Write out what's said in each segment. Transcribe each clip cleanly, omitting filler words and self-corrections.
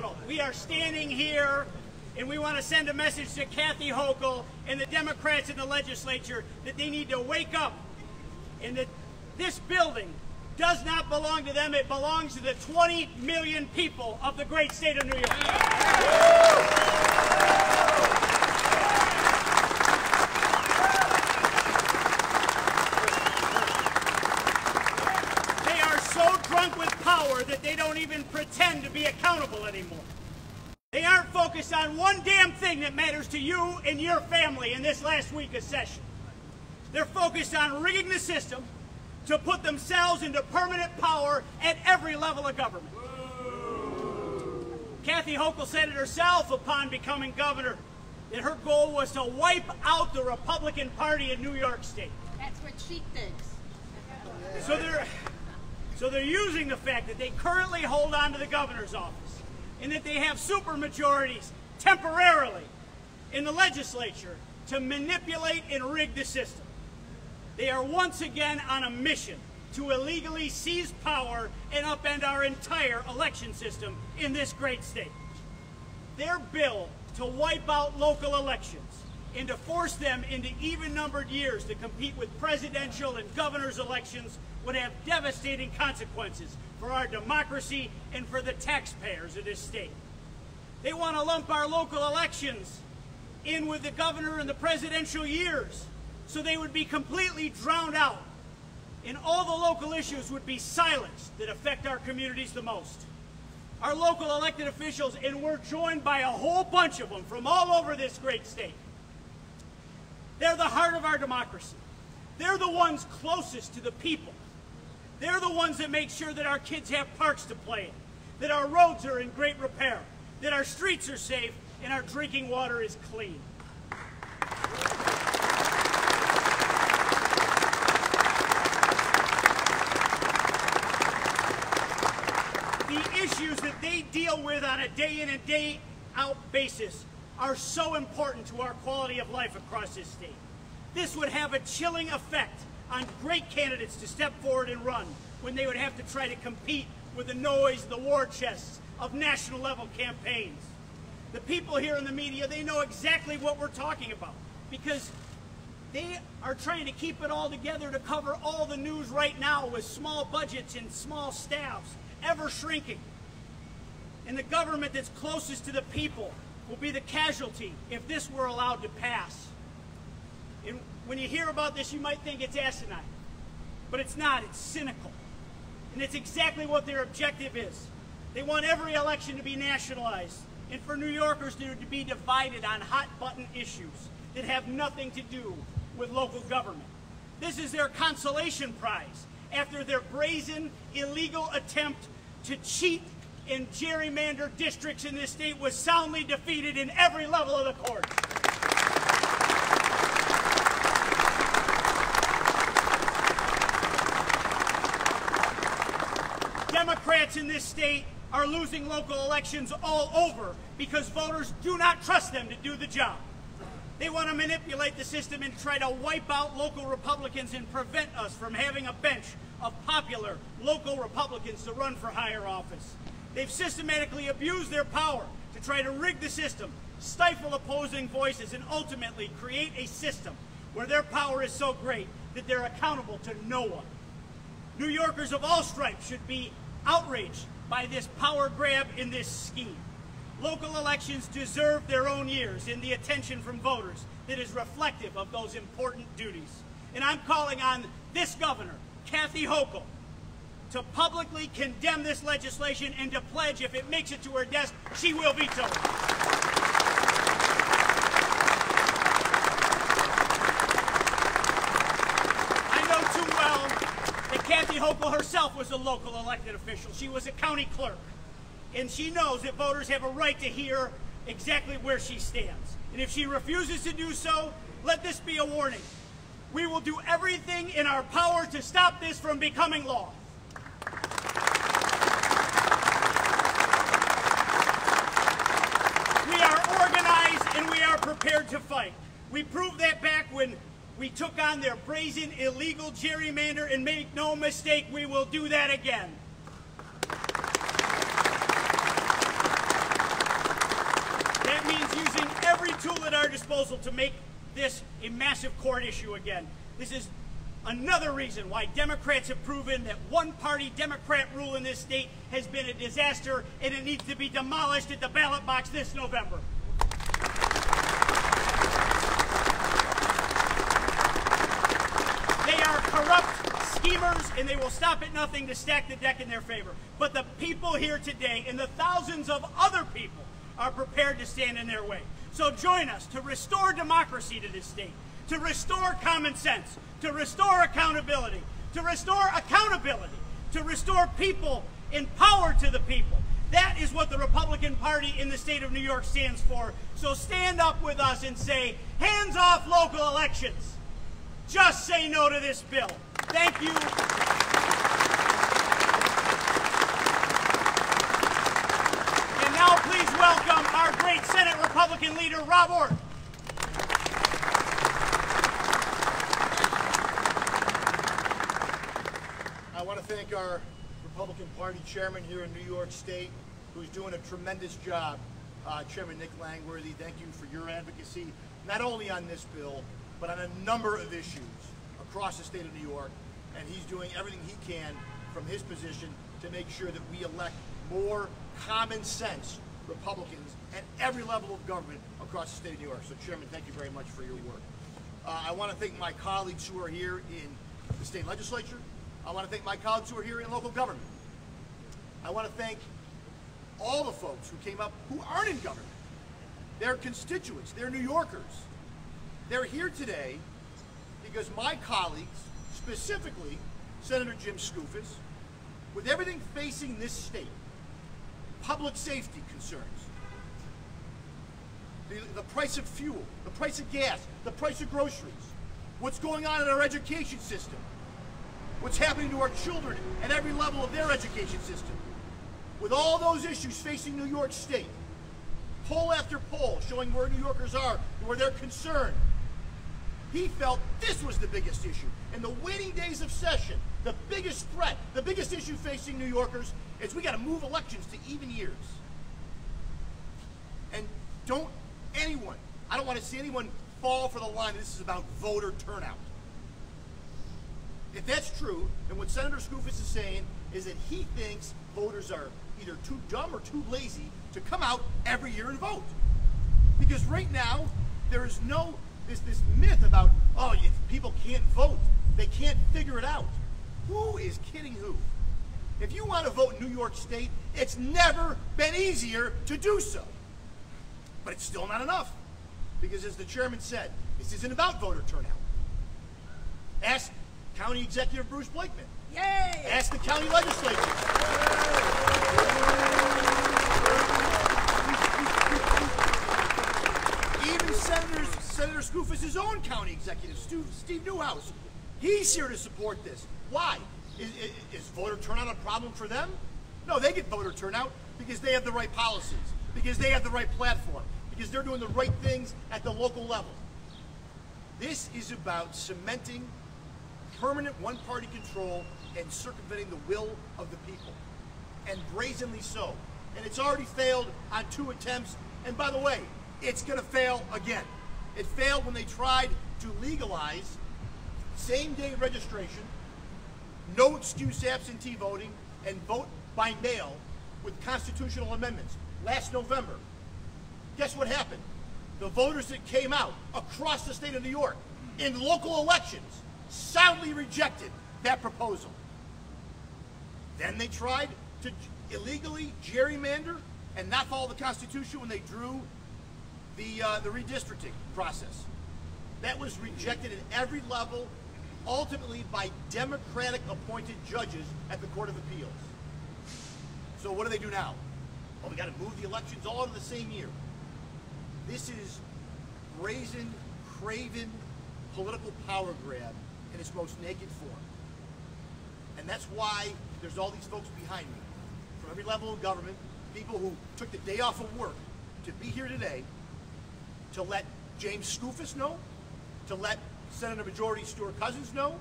Capitol. We are standing here and we want to send a message to Kathy Hochul and the Democrats in the legislature that they need to wake up and that this building does not belong to them. It belongs to the 20 million people of the great state of New York. They are so drunk with power that they don't even pretend to be accountable anymore. They aren't focused on one damn thing that matters to you and your family in this last week of session. They're focused on rigging the system to put themselves into permanent power at every level of government. Kathy Hochul said it herself upon becoming governor that her goal was to wipe out the Republican Party in New York State. That's what she thinks. So they're using the fact that they currently hold on to the governor's office and that they have supermajorities temporarily in the legislature to manipulate and rig the system. They are once again on a mission to illegally seize power and upend our entire election system in this great state. Their bill to wipe out local elections and to force them into even-numbered years to compete with presidential and governor's elections would have devastating consequences for our democracy and for the taxpayers of this state. They want to lump our local elections in with the governor and the presidential years, so they would be completely drowned out, and all the local issues would be silenced that affect our communities the most. Our local elected officials, and we're joined by a whole bunch of them from all over this great state, they're the heart of our democracy. They're the ones closest to the people. They're the ones that make sure that our kids have parks to play in, that our roads are in great repair, that our streets are safe, and our drinking water is clean. The issues that they deal with on a day in and day out basis are so important to our quality of life across this state. This would have a chilling effect on great candidates to step forward and run when they would have to try to compete with the noise, the war chests of national level campaigns. The people here in the media, they know exactly what we're talking about because they are trying to keep it all together to cover all the news right now with small budgets and small staffs, ever shrinking. And the government that's closest to the people will be the casualty if this were allowed to pass. And when you hear about this, you might think it's asinine, but it's not. It's cynical. And it's exactly what their objective is. They want every election to be nationalized and for New Yorkers to be divided on hot-button issues that have nothing to do with local government. This is their consolation prize after their brazen, illegal attempt to cheat and gerrymander districts in this state was soundly defeated in every level of the court. Democrats in this state are losing local elections all over because voters do not trust them to do the job. They want to manipulate the system and try to wipe out local Republicans and prevent us from having a bench of popular local Republicans to run for higher office. They've systematically abused their power to try to rig the system, stifle opposing voices, and ultimately create a system where their power is so great that they're accountable to no one. New Yorkers of all stripes should be outraged by this power grab in this scheme. Local elections deserve their own years and the attention from voters that is reflective of those important duties. And I'm calling on this governor, Kathy Hochul, to publicly condemn this legislation and to pledge if it makes it to her desk, she will veto it. I know too well that Kathy Hochul herself was a local elected official. She was a county clerk. And she knows that voters have a right to hear exactly where she stands. And if she refuses to do so, let this be a warning. We will do everything in our power to stop this from becoming law. We are organized and we are prepared to fight. We proved that back when we took on their brazen, illegal gerrymander, and make no mistake, we will do that again. is using every tool at our disposal to make this a massive court issue again. This is another reason why Democrats have proven that one-party Democrat rule in this state has been a disaster, and it needs to be demolished at the ballot box this November. They are corrupt schemers, and they will stop at nothing to stack the deck in their favor. But the people here today, and the thousands of other people, are prepared to stand in their way. So join us to restore democracy to this state, to restore common sense, to restore accountability, to restore people in power to the people. That is what the Republican Party in the state of New York stands for. So stand up with us and say, hands off local elections. Just say no to this bill. Thank you. And now please welcome our great Senate Republican leader, Rob Ortt. I want to thank our Republican Party chairman here in New York State, who's doing a tremendous job. Chairman Nick Langworthy, thank you for your advocacy, not only on this bill, but on a number of issues across the state of New York. And he's doing everything he can from his position to make sure that we elect more common sense Republicans at every level of government across the state of New York. So, Chairman, thank you very much for your work. I want to thank my colleagues who are here in the state legislature. I want to thank my colleagues who are here in local government. I want to thank all the folks who came up who aren't in government. They're constituents. They're New Yorkers. They're here today because my colleagues, specifically Senator Jim Skoufis, with everything facing this state, public safety concerns, the price of fuel, the price of gas, the price of groceries, what's going on in our education system, what's happening to our children at every level of their education system. With all those issues facing New York State, poll after poll showing where New Yorkers are and where they're concerned, he felt this was the biggest issue. In the waning days of session, the biggest threat, the biggest issue facing New Yorkers is we got to move elections to even years. And I don't want to see anyone fall for the line that this is about voter turnout. If that's true, then what Senator Skoufis is saying is that he thinks voters are either too dumb or too lazy to come out every year and vote. Because right now, there is this myth about, oh, if people can't vote, they can't figure it out. Who is kidding who? If you want to vote in New York State, it's never been easier to do so. But it's still not enough. Because as the chairman said, this isn't about voter turnout. Ask County Executive Bruce Blakeman. Yay! Ask the county legislature. Even Senator Skoufis' own county executive, Steve Newhouse, he's here to support this. Why? Is voter turnout a problem for them? No, they get voter turnout because they have the right policies, because they have the right platform, because they're doing the right things at the local level. This is about cementing permanent one-party control and circumventing the will of the people, and brazenly so. And it's already failed on 2 attempts, and by the way, it's going to fail again. It failed when they tried to legalize same-day registration, no excuse absentee voting, and vote by mail with constitutional amendments last November. Guess what happened? The voters that came out across the state of New York in local elections soundly rejected that proposal. Then they tried to illegally gerrymander and not follow the Constitution when they drew the redistricting process. That was rejected at every level, ultimately by Democratic appointed judges at the Court of Appeals. So what do they do now? Well, we got to move the elections all into the same year. This is brazen, craven political power grab in its most naked form. And that's why there's all these folks behind me, from every level of government, people who took the day off of work to be here today to let James Skoufis know, to let Senator Majority Stewart Cousins know,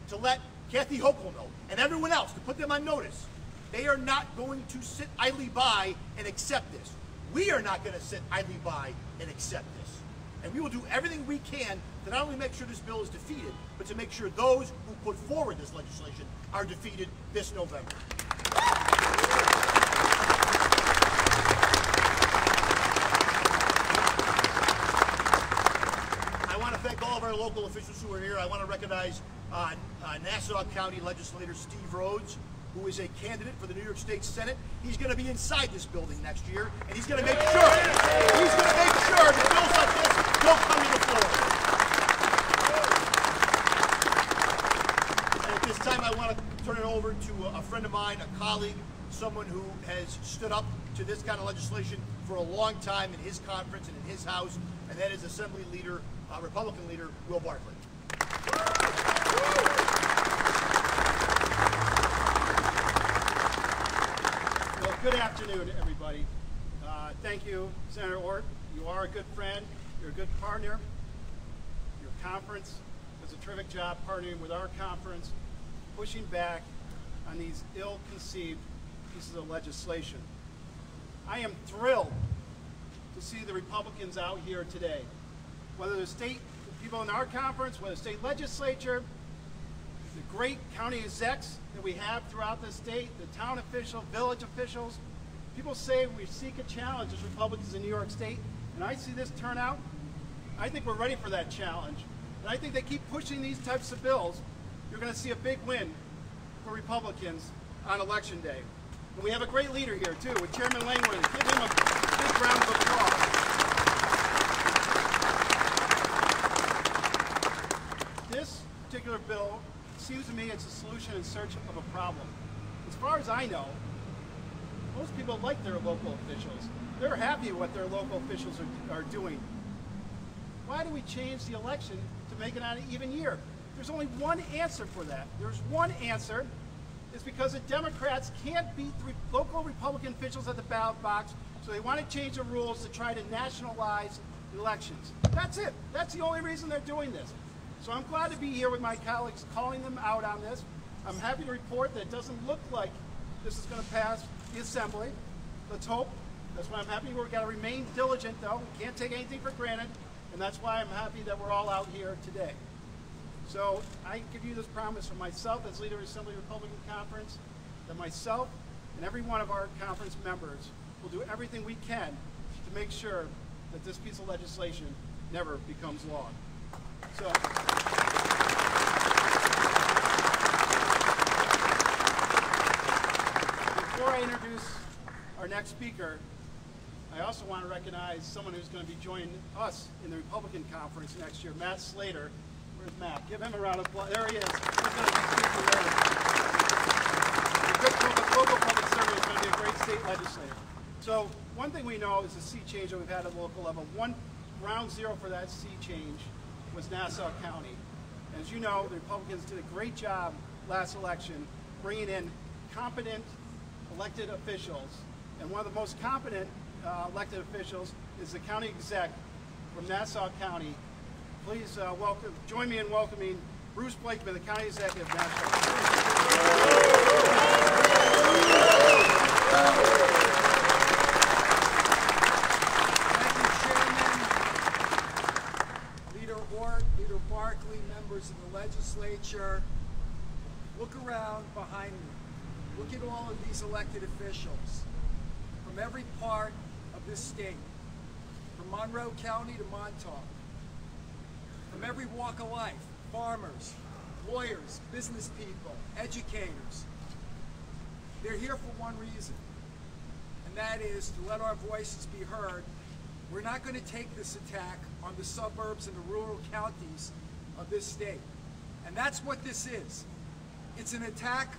to let Kathy Hochul know, and everyone else, to put them on notice. They are not going to sit idly by and accept this. We are not going to sit idly by and accept this. And we will do everything we can to not only make sure this bill is defeated, but to make sure those who put forward this legislation are defeated this November. I want to thank all of our local officials who are here. I want to recognize Nassau County Legislator Steve Rhodes, who is a candidate for the New York State Senate. He's going to be inside this building next year, and he's going to make sure that bills like this don't come to the floor. And at this time, I want to turn it over to a friend of mine, a colleague, someone who has stood up to this kind of legislation for a long time in his conference and in his house, and that is Assembly Leader, Republican Leader, Will Barclay. Well, good afternoon, everybody. Thank you, Senator Ortt. You are a good friend. You're a good partner. Your conference does a terrific job partnering with our conference, pushing back on these ill-conceived pieces of legislation. I am thrilled to see the Republicans out here today, whether the state people in our conference, whether the state legislature, the great county execs that we have throughout the state, the town officials, village officials. People say we seek a challenge as Republicans in New York State, and I see this turnout. I think we're ready for that challenge. And I think they keep pushing these types of bills. You're going to see a big win for Republicans on Election Day. And we have a great leader here, too, with Chairman Langworthy. Give him a big round of applause. This particular bill seems to me it's a solution in search of a problem. As far as I know, most people like their local officials. They're happy with what their local officials are doing. Why do we change the election to make it on an even year? There's only one answer for that. There's one answer. It's because the Democrats can't beat the local Republican officials at the ballot box, so they want to change the rules to try to nationalize elections. That's it. That's the only reason they're doing this. So I'm glad to be here with my colleagues calling them out on this. I'm happy to report that it doesn't look like this is going to pass the Assembly. Let's hope. That's why I'm happy. We've got to remain diligent, though. We can't take anything for granted, and that's why I'm happy that we're all out here today. So I give you this promise from myself as leader of the Assembly Republican Conference, that myself and every one of our conference members will do everything we can to make sure that this piece of legislation never becomes law. So, before I introduce our next speaker, I also want to recognize someone who's going to be joining us in the Republican Conference next year, Matt Slater. Where's Matt? Give him a round of applause. There he is. He's going to be speaking later. A good local public servant is going to be a great state legislator. So one thing we know is the sea change that we've had at the local level. Ground zero for that sea change was Nassau County. As you know, the Republicans did a great job last election bringing in competent elected officials. And one of the most competent elected officials is the county exec from Nassau County. Please join me in welcoming Bruce Blakeman, the county executive of Nassau County. Leader Barclay, members of the legislature. Look around behind me. Look at all of these elected officials from every part of this state, from Monroe County to Montauk, from every walk of life, farmers, lawyers, business people, educators. They're here for one reason, and that is to let our voices be heard. We're not going to take this attack on the suburbs and the rural counties of this state. And that's what this is. It's an attack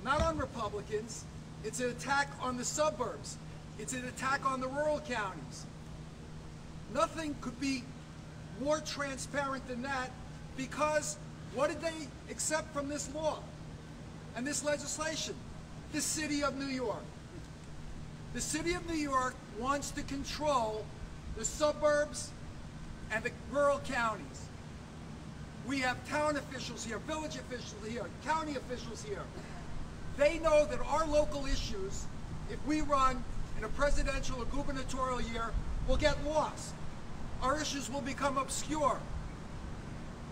not on Republicans, it's an attack on the suburbs. It's an attack on the rural counties. Nothing could be more transparent than that, because what did they accept from this law and this legislation? The city of New York. The city of New York wants to control the suburbs and the rural counties. We have town officials here, village officials here, county officials here. They know that our local issues, if we run and in a presidential or gubernatorial year will get lost. Our issues will become obscure.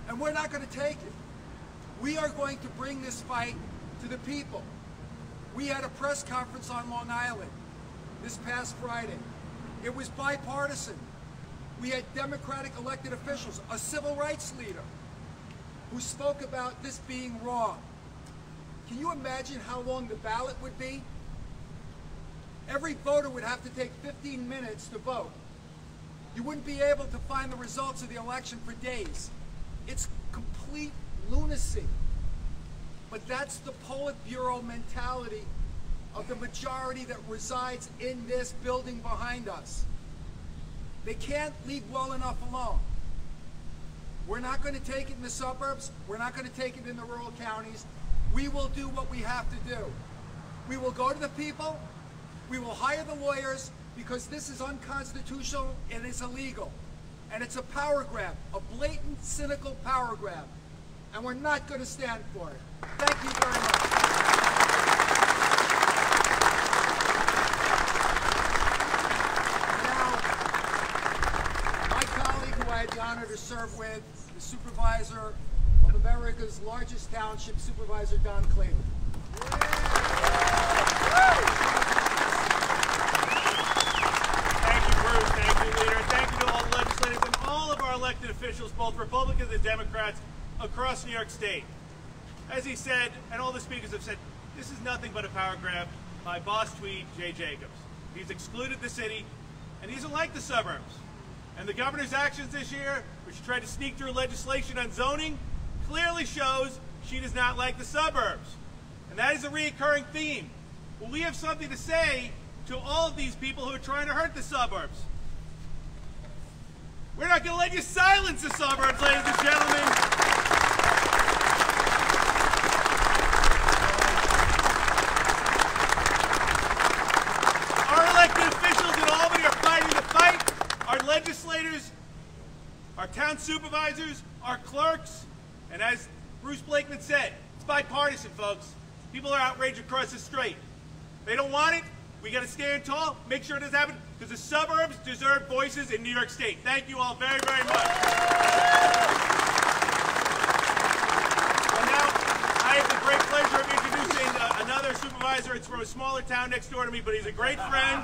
And we're not going to take it. We are going to bring this fight to the people. We had a press conference on Long Island this past Friday. It was bipartisan. We had Democratic elected officials, a civil rights leader, who spoke about this being wrong. Can you imagine how long the ballot would be? Every voter would have to take 15 minutes to vote. You wouldn't be able to find the results of the election for days. It's complete lunacy. But that's the Politburo mentality of the majority that resides in this building behind us. They can't leave well enough alone. We're not going to take it in the suburbs. We're not going to take it in the rural counties. We will do what we have to do. We will go to the people. We will hire the lawyers, because this is unconstitutional and it's illegal. And it's a power grab, a blatant, cynical power grab. And we're not going to stand for it. Thank you very much. Now, my colleague who I had the honor to serve with, the supervisor of America's largest township, Supervisor Don Clayton. Thank you to all the legislators and all of our elected officials, both Republicans and Democrats, across New York State. As he said, and all the speakers have said, this is nothing but a power grab by boss tweed Jay Jacobs. He's excluded the city, and he doesn't like the suburbs. And the governor's actions this year, which tried to sneak through legislation on zoning, clearly shows she does not like the suburbs. And that is a recurring theme. Well, we have something to say to all of these people who are trying to hurt the suburbs. We're not going to let you silence the suburbs, ladies and gentlemen. Our elected officials in Albany are fighting the fight. Our legislators, our town supervisors, our clerks, and as Bruce Blakeman said, it's bipartisan, folks. People are outraged across the street. They don't want it. We got to stand tall, make sure it doesn't happen, because the suburbs deserve voices in New York State. Thank you all very, very much. Well, now, I have the great pleasure of introducing another supervisor. It's from a smaller town next door to me, but he's a great friend.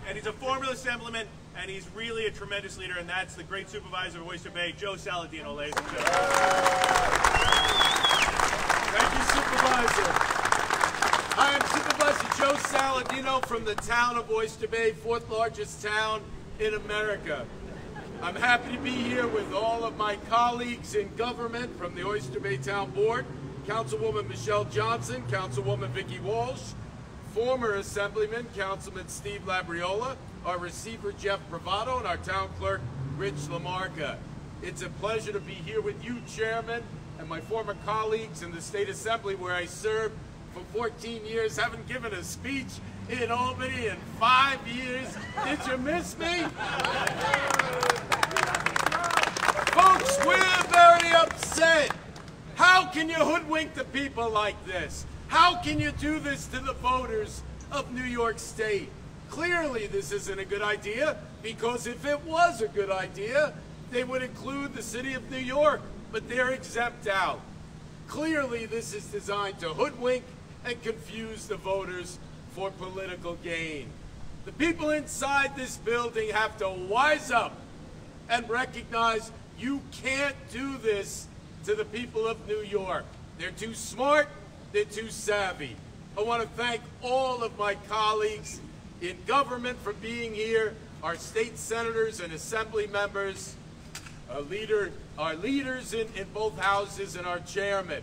And he's a former assemblyman, and he's really a tremendous leader, and that's the great supervisor of Oyster Bay, Joe Saladino, ladies and gentlemen. Thank you, Supervisor. Hi, I'm Supervisor Joe Saladino from the town of Oyster Bay, fourth largest town in America. I'm happy to be here with all of my colleagues in government from the Oyster Bay Town Board, Councilwoman Michelle Johnson, Councilwoman Vicki Walsh, former Assemblyman Councilman Steve Labriola, our receiver Jeff Bravado, and our town clerk Rich Lamarca. It's a pleasure to be here with you, Chairman, and my former colleagues in the State Assembly, where I served for 14 years, haven't given a speech in Albany in 5 years. Did you miss me? Folks, we're very upset. How can you hoodwink the people like this? How can you do this to the voters of New York State? Clearly this isn't a good idea, because if it was a good idea, they would include the city of New York, but they're exempt out. Clearly this is designed to hoodwink and confuse the voters for political gain. The people inside this building have to wise up and recognize you can't do this to the people of New York. They're too smart, they're too savvy. I want to thank all of my colleagues in government for being here, our state senators and assembly members, our leaders in both houses, and our chairman.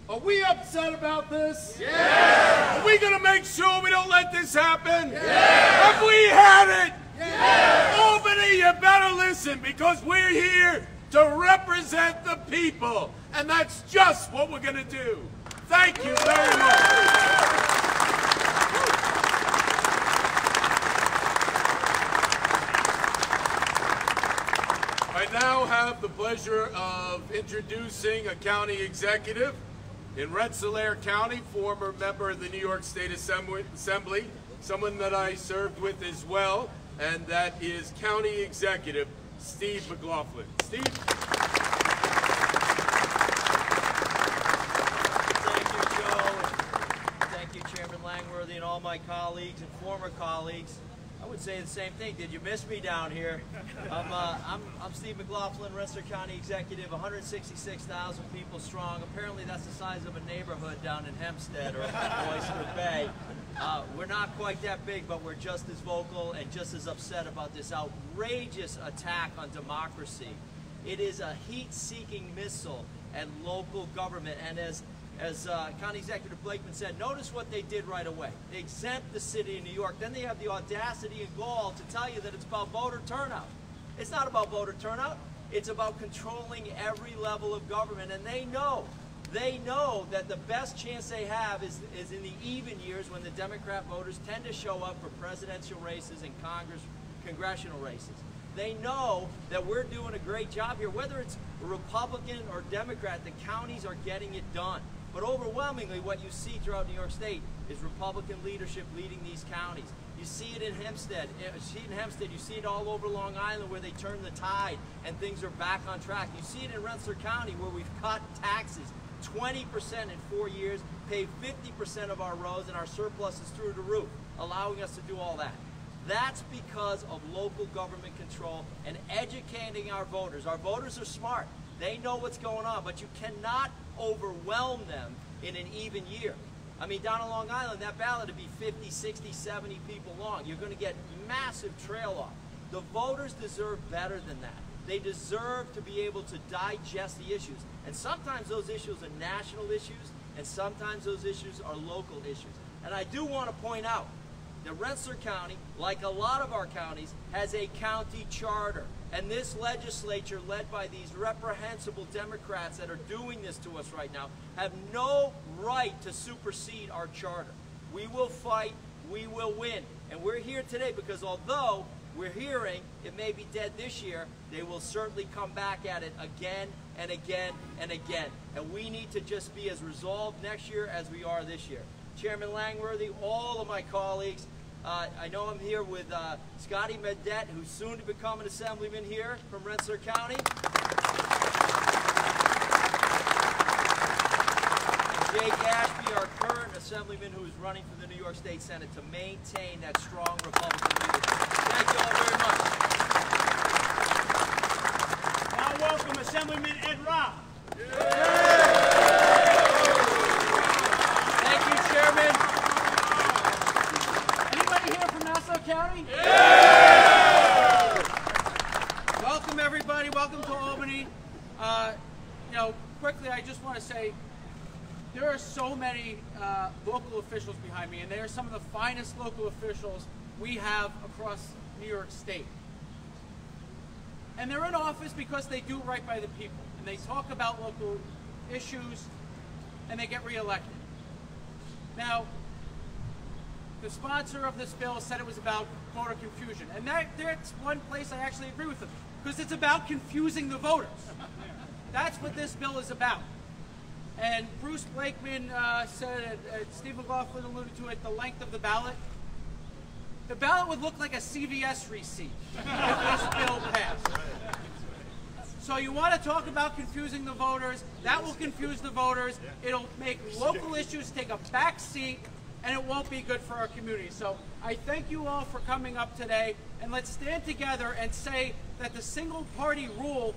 Are we upset about this? Yeah. Are we going to make sure we don't let this happen? Yeah. Have we had it? Yeah. Albany, you better listen, because we're here to represent the people, and that's just what we're going to do. Thank you very much. I now have the pleasure of introducing a county executive in Rensselaer County, former member of the New York State Assembly, someone that I served with as well, and that is County Executive Steve McLaughlin. Steve? Thank you, Joe. Thank you, Chairman Langworthy, and all my colleagues and former colleagues. I would say the same thing. Did you miss me down here? I'm Steve McLaughlin, Rensselaer County Executive, 166,000 people strong. Apparently that's the size of a neighborhood down in Hempstead or Oyster Bay. We're not quite that big, but we're just as vocal and just as upset about this outrageous attack on democracy. It is a heat-seeking missile at local government, and as County Executive Blakeman said, notice what they did right away. They exempt the city of New York. Then they have the audacity and gall to tell you that it's about voter turnout. It's not about voter turnout. It's about controlling every level of government, and they know that the best chance they have is in the even years when the Democrat voters tend to show up for presidential races and congressional races. They know that we're doing a great job here. Whether it's Republican or Democrat, the counties are getting it done. But overwhelmingly, what you see throughout New York State is Republican leadership leading these counties. You see it in Hempstead. You see it all over Long Island where they turn the tide and things are back on track. You see it in Rensselaer County where we've cut taxes 20% in 4 years, paved 50% of our roads, and our surplus is through the roof, allowing us to do all that. That's because of local government control and educating our voters. Our voters are smart. They know what's going on, but you cannot overwhelm them in an even year. I mean, down on Long Island, that ballot would be 50, 60, 70 people long. You're going to get massive trail off. The voters deserve better than that. They deserve to be able to digest the issues. And sometimes those issues are national issues, and sometimes those issues are local issues. And I do want to point out that Rensselaer County, like a lot of our counties, has a county charter. And this legislature, led by these reprehensible Democrats that are doing this to us right now, have no right to supersede our charter. We will fight, we will win. And we're here today because although we're hearing it may be dead this year, they will certainly come back at it again and again and again. And we need to just be as resolved next year as we are this year. Chairman Langworthy, all of my colleagues, I know I'm here with Scotty Medette, who's soon to become an assemblyman here from Rensselaer County. And Jake Ashby, our current assemblyman, who is running for the New York State Senate to maintain that strong Republican leadership. Thank you all very much. Now welcome Assemblyman Ed Robb. Thank you, Chairman. Anybody here from Nassau County? Welcome, everybody. Welcome to Albany. Quickly, I just want to say there are so many local officials behind me, and they are some of the finest local officials we have across New York State. And they're in office because they do right by the people, and they talk about local issues, and they get reelected. Now, the sponsor of this bill said it was about voter confusion, and that's one place I actually agree with them, because it's about confusing the voters. That's what this bill is about. And Bruce Blakeman said, Steve McLaughlin alluded to it, the length of the ballot. The ballot would look like a CVS receipt if this bill passed. So you want to talk about confusing the voters, that will confuse the voters, it'll make local issues take a back seat, and it won't be good for our community. So I thank you all for coming up today, and let's stand together and say that the single-party rule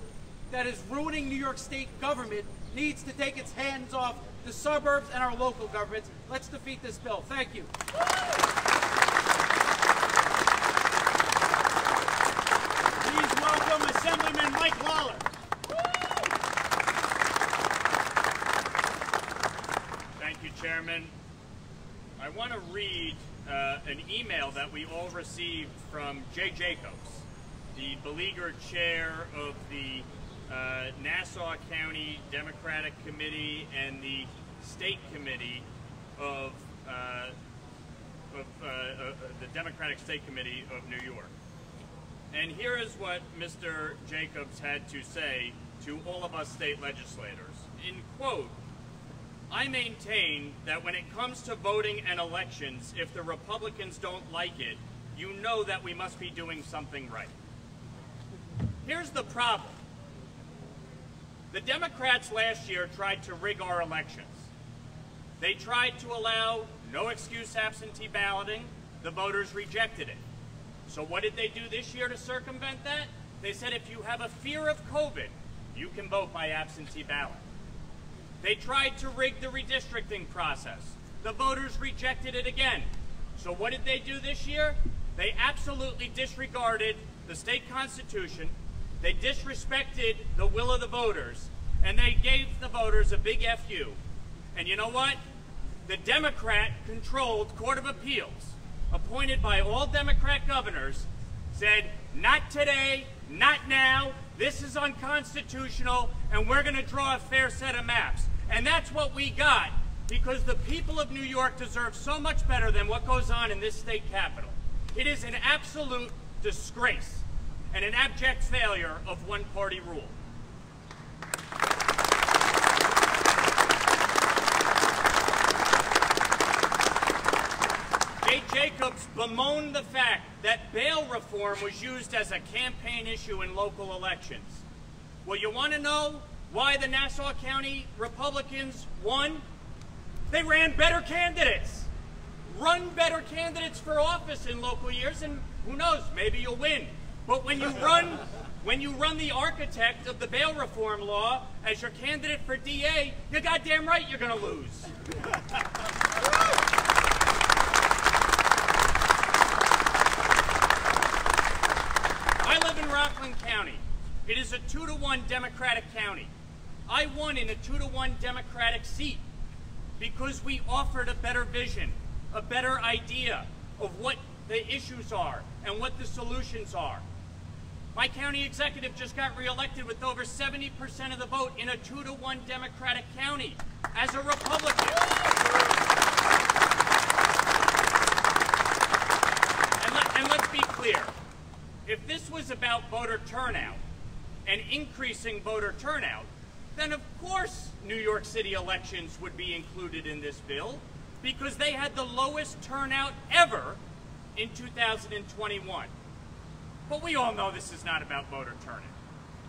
that is ruining New York State government needs to take its hands off the suburbs and our local governments. Let's defeat this bill. Thank you. Please welcome Assemblyman Mike Lawler. Thank you, Chairman. I want to read an email that we all received from Jay Jacobs, the beleaguered chair of the Nassau County Democratic Committee and the State Committee of the Democratic State Committee of New York. And here is what Mr. Jacobs had to say to all of us state legislators. In quote, I maintain that when it comes to voting and elections, if the Republicans don't like it, you know that we must be doing something right. Here's the problem. The Democrats last year tried to rig our elections. They tried to allow no excuse absentee balloting. The voters rejected it. So what did they do this year to circumvent that? They said if you have a fear of COVID, you can vote by absentee ballot. They tried to rig the redistricting process. The voters rejected it again. So what did they do this year? They absolutely disregarded the state constitution. They disrespected the will of the voters, and they gave the voters a big FU. And you know what? The Democrat-controlled Court of Appeals, appointed by all Democrat governors, said, not today, not now, this is unconstitutional, and we're going to draw a fair set of maps. And that's what we got, because the people of New York deserve so much better than what goes on in this state capitol. It is an absolute disgrace and an abject failure of one-party rule. Jay Jacobs bemoaned the fact that bail reform was used as a campaign issue in local elections. Well, you want to know why the Nassau County Republicans won? They ran better candidates. Run better candidates for office in local years, and who knows, maybe you'll win. But when you run the architect of the bail reform law as your candidate for DA, you're goddamn right you're going to lose. I live in Rockland County. It is a 2-to-1 Democratic county. I won in a 2-to-1 Democratic seat because we offered a better vision, a better idea of what the issues are and what the solutions are. My county executive just got reelected with over 70% of the vote in a 2-to-1 Democratic county as a Republican. And let's be clear. If this was about voter turnout and increasing voter turnout, then of course New York City elections would be included in this bill because they had the lowest turnout ever in 2021. But we all know this is not about voter turnout.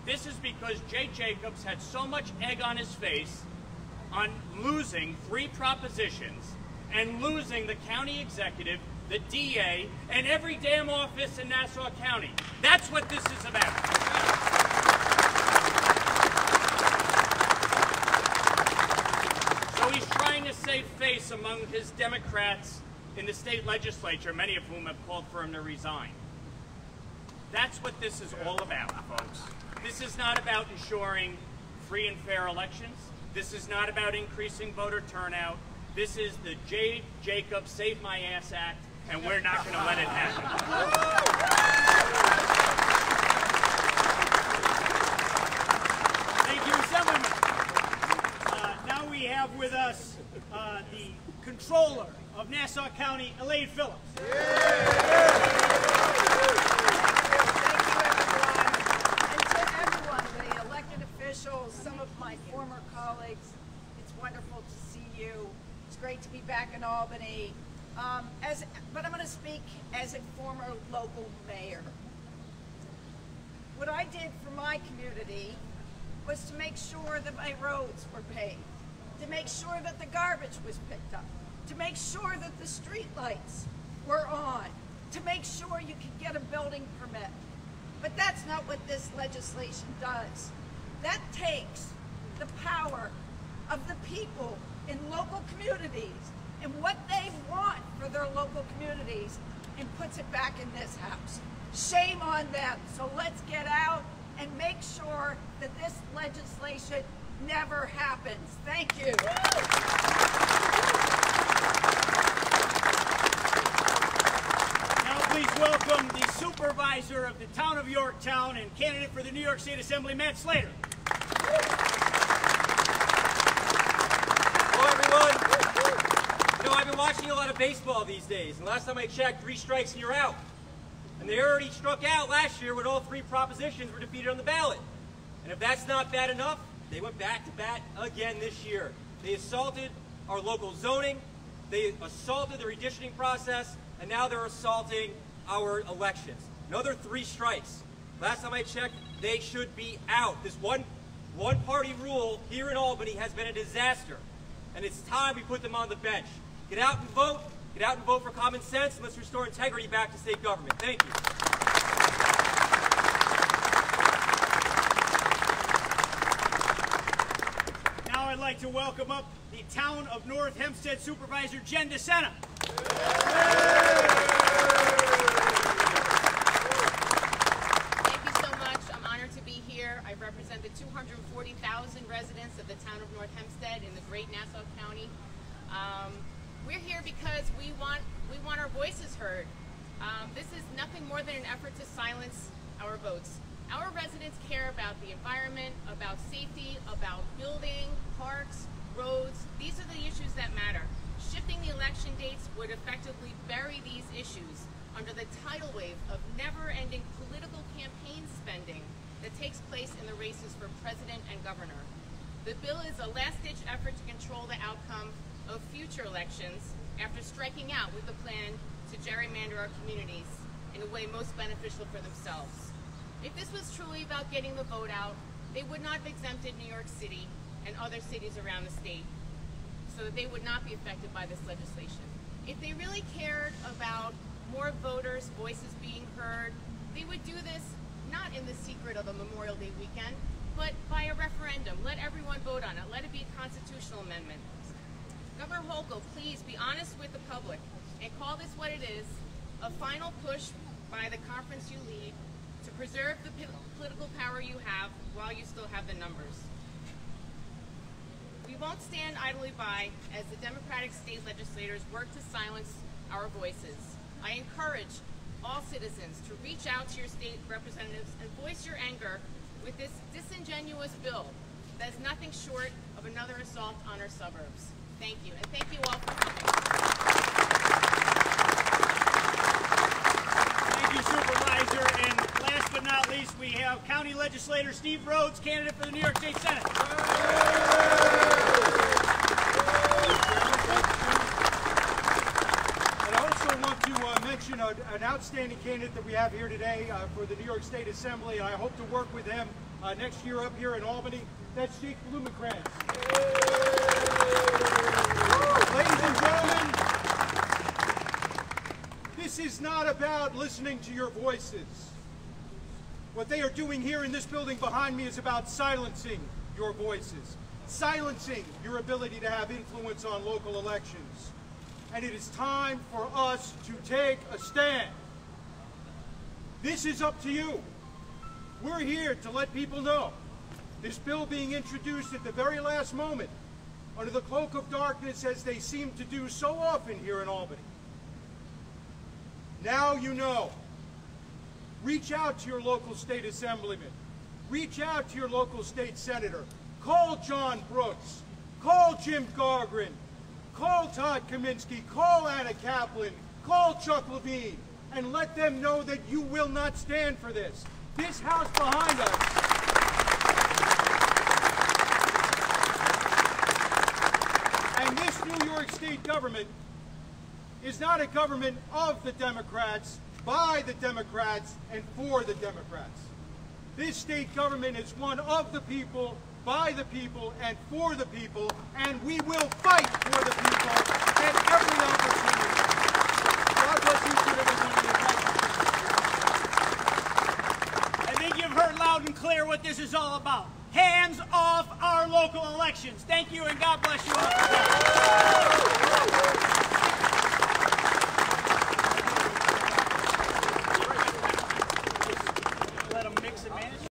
This is because Jay Jacobs had so much egg on his face on losing 3 propositions and losing the county executive, the DA, and every damn office in Nassau County. That's what this is about. So he's trying to save face among his Democrats in the state legislature, many of whom have called for him to resign. That's what this is all about, folks. This is not about ensuring free and fair elections. This is not about increasing voter turnout. This is the Jay Jacobs Save My Ass Act, and we're not going to let it happen. Thank you, Assemblyman. Now we have with us the Controller of Nassau County, Elaine Phillips. Some of my former colleagues, it's wonderful to see you. It's great to be back in Albany. But I'm going to speak as a former local mayor. What I did for my community was to make sure that my roads were paved, to make sure that the garbage was picked up, to make sure that the street lights were on, to make sure you could get a building permit. But that's not what this legislation does. That takes the power of the people in local communities and what they want for their local communities and puts it back in this house. Shame on them. So let's get out and make sure that this legislation never happens. Thank you. Now please welcome the supervisor of the town of Yorktown and candidate for the New York State Assembly, Matt Slater. Hello, everyone. You know, I've been watching a lot of baseball these days, and last time I checked, 3 strikes and you're out. And they already struck out last year when all 3 propositions were defeated on the ballot. And if that's not bad enough, they went back to bat again this year. They assaulted our local zoning, they assaulted the redistricting process, and now they're assaulting our elections. Another 3 strikes. Last time I checked, they should be out. This one-party rule here in Albany has been a disaster, and it's time we put them on the bench. Get out and vote. Get out and vote for common sense, and let's restore integrity back to state government. Thank you. Now I'd like to welcome up the Town of North Hempstead Supervisor Jen DeSena. Thank you so much. I'm honored to be here. I represent the 240,000 residents of the Town of North Hempstead in the great Nassau County. We're here because we want our voices heard. This is nothing more than an effort to silence our votes. Our residents care about the environment, about safety, about building, parks, roads. These are the issues that matter. Shifting the election dates would effectively bury these issues under the tidal wave of never-ending political campaign spending that takes place in the races for president and governor. The bill is a last-ditch effort to control the outcome of future elections after striking out with a plan to gerrymander our communities in a way most beneficial for themselves. If this was truly about getting the vote out, they would not have exempted New York City and other cities around the state so that they would not be affected by this legislation. If they really cared about more voters' voices being heard, they would do this not in the secret of a Memorial Day weekend, but by a referendum. Let everyone vote on it. Let it be a constitutional amendment. Governor Hochul, please be honest with the public and call this what it is, a final push by the conference you lead to preserve the political power you have while you still have the numbers. We won't stand idly by as the Democratic state legislators work to silence our voices. I encourage all citizens to reach out to your state representatives and voice your anger with this disingenuous bill that is nothing short of another assault on our suburbs. Thank you, and thank you all for coming. Thank you, Supervisor. And last but not least, we have County Legislator Steve Rhodes, candidate for the New York State Senate. And I also want to mention an outstanding candidate that we have here today for the New York State Assembly, and I hope to work with him next year up here in Albany. That's Jake Blumenkrantz. Ladies and gentlemen, this is not about listening to your voices. What they are doing here in this building behind me is about silencing your voices, silencing your ability to have influence on local elections. And it is time for us to take a stand. This is up to you. We're here to let people know this bill being introduced at the very last moment under the cloak of darkness, as they seem to do so often here in Albany. Now you know. Reach out to your local state assemblyman. Reach out to your local state senator. Call John Brooks. Call Jim Gargrin. Call Todd Kaminsky. Call Anna Kaplan. Call Chuck Levine. And let them know that you will not stand for this. This house behind us and this New York State government is not a government of the Democrats, by the Democrats, and for the Democrats. This state government is one of the people, by the people, and for the people, and we will fight for the people at every opportunity. God bless each and every one of you. I think you've heard loud and clear what this is all about. Hands off our local elections. Thank you, and God bless you all.